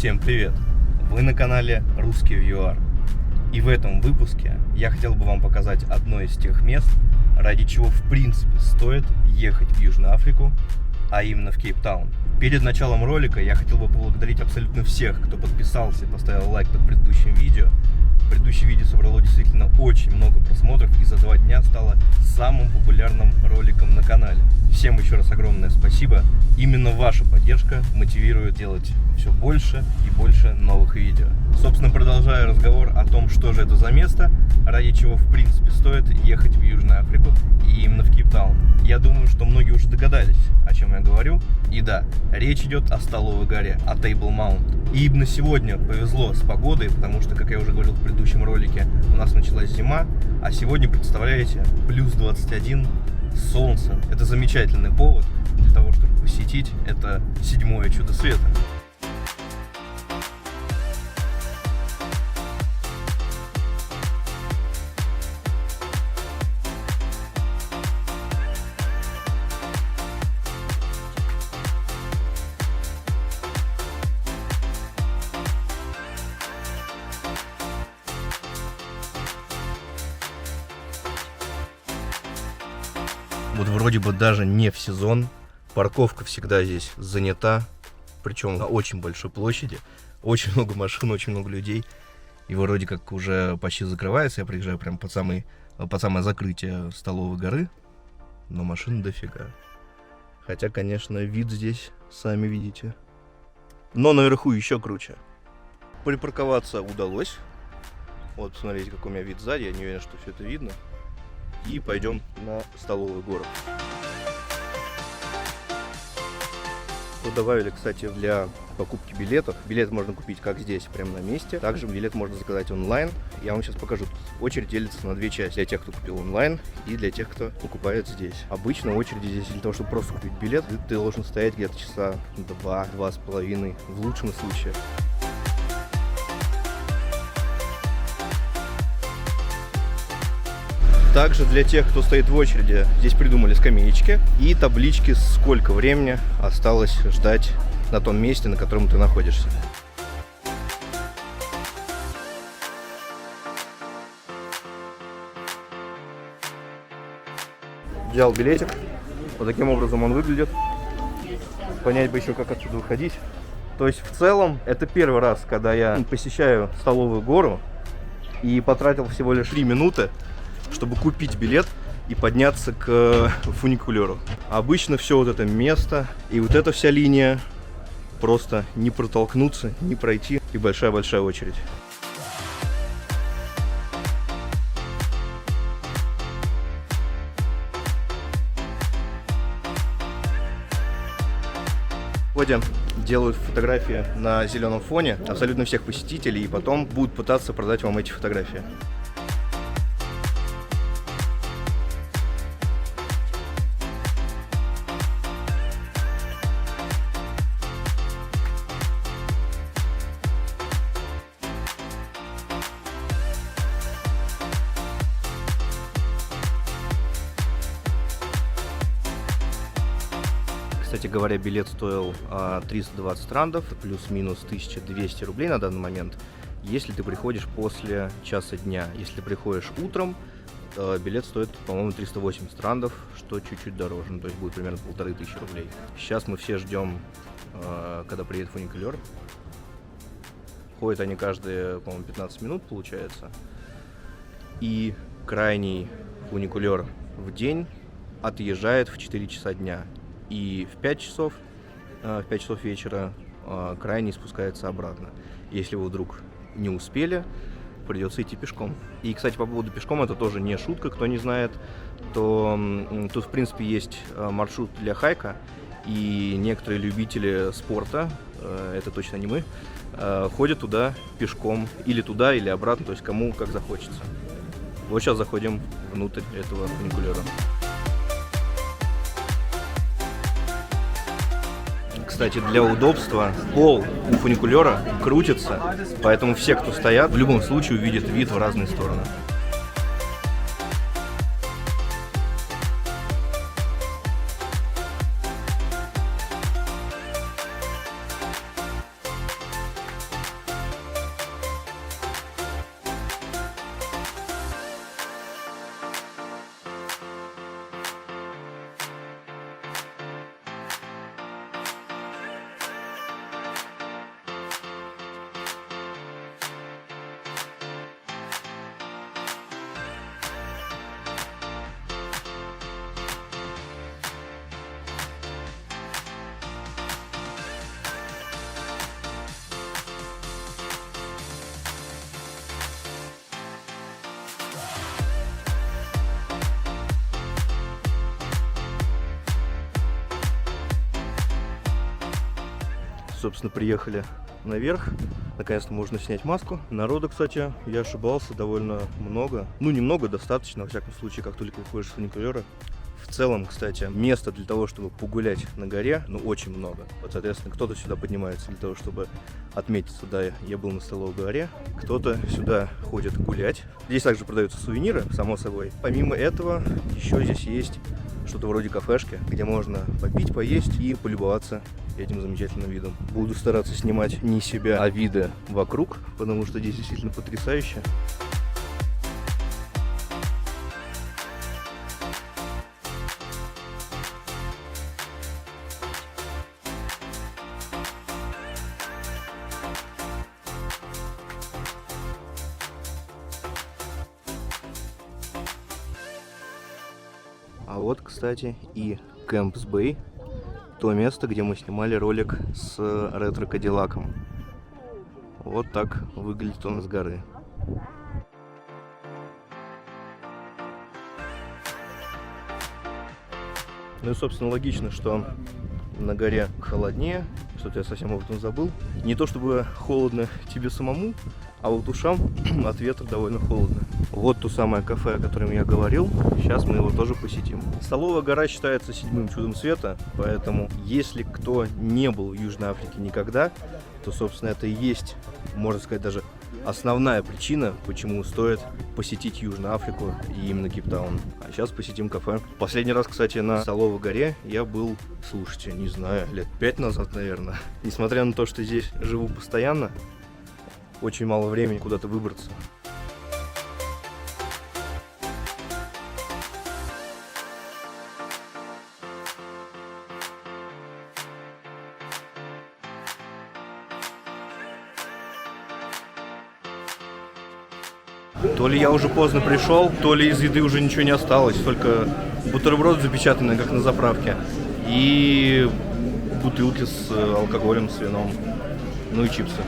Всем привет! Вы на канале Русский VR. И в этом выпуске я хотел бы вам показать одно из тех мест, ради чего в принципе стоит ехать в Южную Африку, а именно в Кейптаун. Перед началом ролика я хотел бы поблагодарить абсолютно всех, кто подписался и поставил лайк под предыдущим видео. Предыдущее видео собрало действительно очень много просмотров и за 2 дня стало самым популярным роликом на канале. Всем еще раз огромное спасибо. Именно ваша поддержка мотивирует делать все больше и больше новых видео. Собственно, продолжая разговор о том, что же это за место, ради чего в принципе стоит ехать в Южную Африку и именно в Кейптаун. Я думаю, что многие уже догадались, о чем я говорю. И да, речь идет о Столовой горе, о Table Mount. И именно сегодня повезло с погодой, потому что, как я уже говорил в предыдущем ролике, у нас началась зима, а сегодня, представляете, плюс 21, солнце. Это замечательный повод для того, чтобы посетить это 7-е чудо света. Вот вроде бы даже не в сезон, парковка всегда здесь занята, причем на очень большой площади, очень много машин, очень много людей, и вроде как уже почти закрывается, я приезжаю прям под самое закрытие Столовой горы, но машин дофига. Хотя, конечно, вид здесь, сами видите, но наверху еще круче. Припарковаться удалось, вот посмотрите, какой у меня вид сзади, я не уверен, что все это видно. И пойдем на Столовую гору. Тут добавили, кстати, для покупки билетов. Билет можно купить как здесь, прямо на месте. Также билет можно заказать онлайн. Я вам сейчас покажу. Тут очередь делится на 2 части. Для тех, кто купил онлайн, и для тех, кто покупает здесь. Обычно очереди здесь для того, чтобы просто купить билет, ты должен стоять где-то часа 2-2,5 в лучшем случае. Также для тех, кто стоит в очереди, здесь придумали скамеечки и таблички, сколько времени осталось ждать на том месте, на котором ты находишься. Взял билетик, вот таким образом он выглядит. Понять бы еще, как отсюда выходить. То есть в целом это первый раз, когда я посещаю Столовую гору и потратил всего лишь 3 минуты, чтобы купить билет и подняться к фуникулеру. Обычно все вот это место и вот эта вся линия просто не протолкнуться, не пройти, и большая-большая очередь. Сегодня делают фотографии на зеленом фоне абсолютно всех посетителей, и потом будут пытаться продать вам эти фотографии. Кстати говоря, билет стоил 320 рандов, плюс-минус 1200 рублей на данный момент, если ты приходишь после часа дня. Если ты приходишь утром, билет стоит, по-моему, 380 рандов, что чуть-чуть дороже, то есть будет примерно 1500 рублей. Сейчас мы все ждем, когда приедет фуникулер. Ходят они каждые, по-моему, 15 минут, получается. И крайний фуникулер в день отъезжает в 4 часа дня. И в 5 часов вечера крайний спускается обратно. Если вы вдруг не успели, придется идти пешком. И, кстати, по поводу пешком, это тоже не шутка, кто не знает, то тут, в принципе, есть маршрут для хайка, и некоторые любители спорта, это точно не мы, ходят туда пешком, или туда, или обратно, то есть кому как захочется. Вот сейчас заходим внутрь этого фуникулера. Кстати, для удобства пол у фуникулера крутится, поэтому все, кто стоят, в любом случае увидят вид в разные стороны. собственно, приехали наверх. Наконец-то можно снять маску. Народу, кстати, я ошибался, довольно много. Ну, немного, достаточно, во всяком случае, как только выходишь с фуникулера. В целом, кстати, места для того, чтобы погулять на горе, ну, очень много. Вот, соответственно, кто-то сюда поднимается для того, чтобы отметиться, да, я был на Столовой горе. Кто-то сюда ходит гулять. Здесь также продаются сувениры, само собой. Помимо этого, еще здесь есть что-то вроде кафешки, где можно попить, поесть и полюбоваться этим замечательным видом. Буду стараться снимать не себя, а виды вокруг, потому что здесь действительно потрясающе. А вот, кстати, и Кэмпс Бэй, то место, где мы снимали ролик с ретро-кадиллаком. Вот так выглядит он с горы. Ну и, собственно, логично, что на горе холоднее, что-то я совсем об этом забыл. Не то чтобы холодно тебе самому, а вот ушам от ветра довольно холодно. Вот то самое кафе, о котором я говорил. Сейчас мы его тоже посетим. Столовая гора считается седьмым чудом света, поэтому если кто не был в Южной Африке никогда, то, собственно, это и есть, можно сказать, даже основная причина, почему стоит посетить Южную Африку и именно Кейптаун. А сейчас посетим кафе. Последний раз, кстати, на Столовой горе я был, слушайте, не знаю, лет 5 назад, наверное. Несмотря на то, что здесь живу постоянно, очень мало времени куда-то выбраться. То ли я уже поздно пришел, то ли из еды уже ничего не осталось, только бутерброд запечатанный, как на заправке, и бутылки с алкоголем, с вином, ну и чипсы.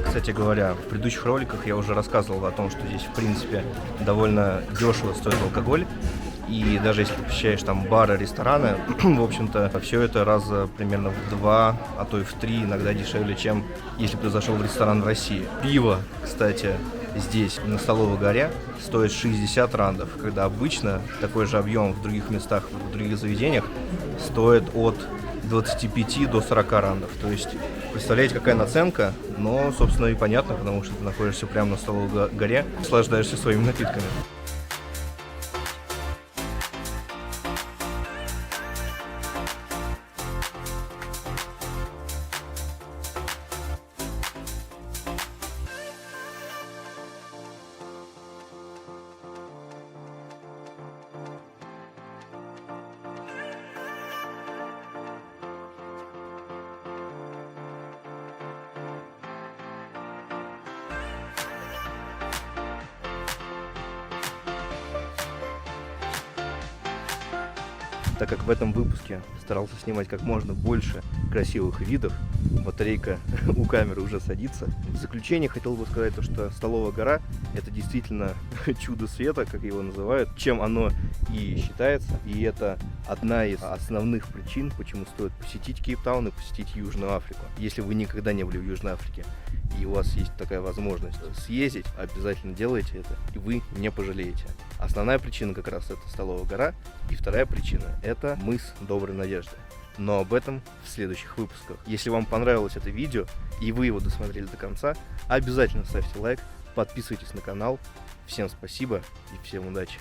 Кстати говоря, в предыдущих роликах я уже рассказывал о том, что здесь, в принципе, довольно дешево стоит алкоголь. И даже если ты посещаешь там бары, рестораны, в общем-то, все это раза примерно в 2, а то и в 3, иногда дешевле, чем если бы ты зашел в ресторан в России. Пиво, кстати, здесь, на Столовой горе, стоит 60 рандов, когда обычно такой же объем в других местах, в других заведениях стоит от 25 до 40 рандов. То есть, представляете, какая наценка, но, собственно, и понятно, потому что ты находишься прямо на Столовой горе, наслаждаешься своими напитками. Так как в этом выпуске старался снимать как можно больше красивых видов, батарейка у камеры уже садится. В заключение хотел бы сказать то, что Столовая гора — это действительно чудо света, как его называют, чем оно и считается. И это одна из основных причин, почему стоит посетить Кейптаун и посетить Южную Африку. Если вы никогда не были в Южной Африке, и у вас есть такая возможность съездить, обязательно делайте это, и вы не пожалеете. Основная причина как раз это Столовая гора, и вторая причина это мыс Доброй Надежды. Но об этом в следующих выпусках. Если вам понравилось это видео, и вы его досмотрели до конца, обязательно ставьте лайк, подписывайтесь на канал. Всем спасибо и всем удачи!